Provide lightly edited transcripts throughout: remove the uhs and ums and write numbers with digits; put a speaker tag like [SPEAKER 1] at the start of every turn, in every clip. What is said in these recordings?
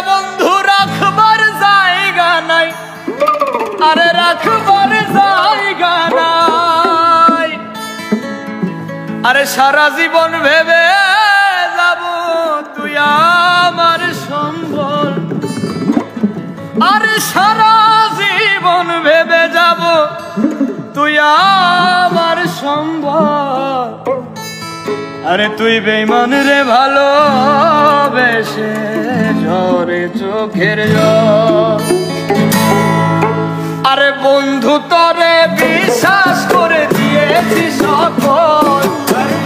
[SPEAKER 1] বন্ধু রাখবার জায়গা নাই, আরে রাখবার জায়গা নাই। আরে সারা জীবন ভেবে যাব তুই আমার সম্বল, আরে সারা জীবন ভেবে যাব তুই আমার সম্বল। আরে তুই বেঈমান রে ভালোবেসে ঝরে চোখের জল। আরে বন্ধু তোরে বিশ্বাস করে দিয়েছি সকল,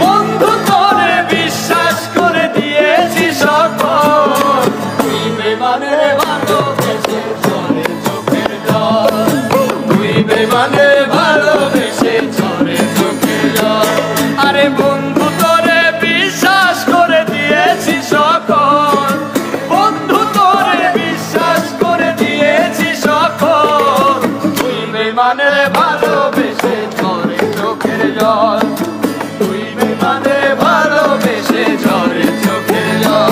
[SPEAKER 1] বন্ধু তোরে বিশ্বাস করে দিয়েছি সকল। তুই বেঈমান রে ভালোবেসে ঝরে চোখের জল, তুই বেঈমান রে ভালোবেসে ঝরে চোখের জল। আরে বন্ধু তোরে বিশ্বাস করে দিয়েছি সকল, বন্ধু তোরে বিশ্বাস করে দিয়েছি সকল। তুই বেঈমান রে ভালোবেসে ঝরে চোখের জল, তুই বেঈমান রে ভালোবেসে ঝরে চোখের জল।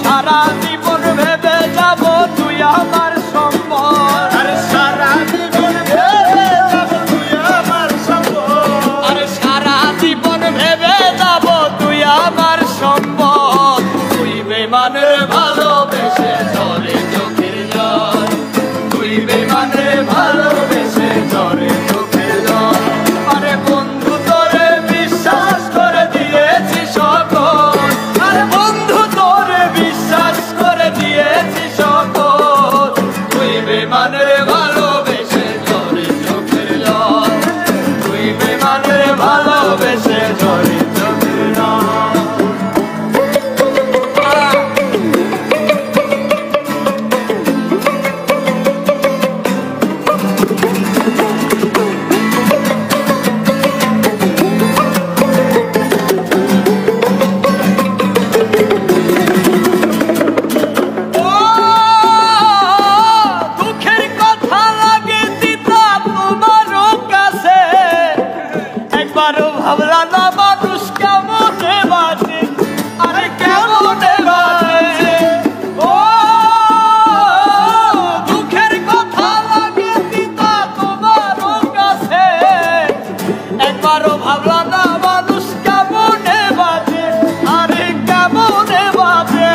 [SPEAKER 1] সারা জীবন ভেবে যাব তুই আমার সম্বল, আরে সারা জীবন ভেবে যাব তুই আমার সম্বল। আরে সারা জীবন ভেবে যাব তুই আমার সম্বল। তুই বেঈমান রে ভালোবেসে ঝরে চোখের জল, তুই বেঈমান রে ভালোবেসে ঝরে চোখের জল। আরে বন্ধু তোরে বিশ্বাস করে দিয়েছি সকল, আরে বন্ধু তোরে বিশ্বাস করে দিয়েছি সকল। তুই বেঈমান রে ভালোবেসে ঝরে চোখের জল, তুই বেঈমান রে ভালোবেসে ঝরে চোখের জল। ভাবলা না মানুষ কেমনে বাজে, আরে কেমনে বাজে। ও দুঃখের কথা লাগে পিতা তোমার কাছে, একবারও ভাবলা না মানুষ কেমনে বাজে, আরে কেমনে বাজে।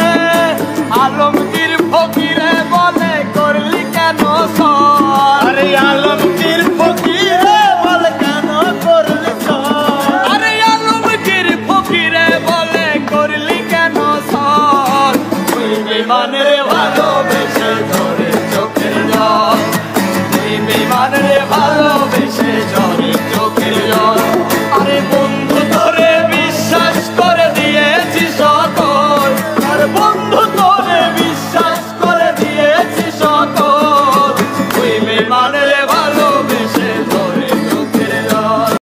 [SPEAKER 1] আলমগীর ফকিরে বলে করলি কেন সর, আরে আলমগীর ফকিরে বলে কেন করলি সর, আরে আলমগীর ফকিরে বলে করলি কেন সর। তুই বেঈমান রে ভালো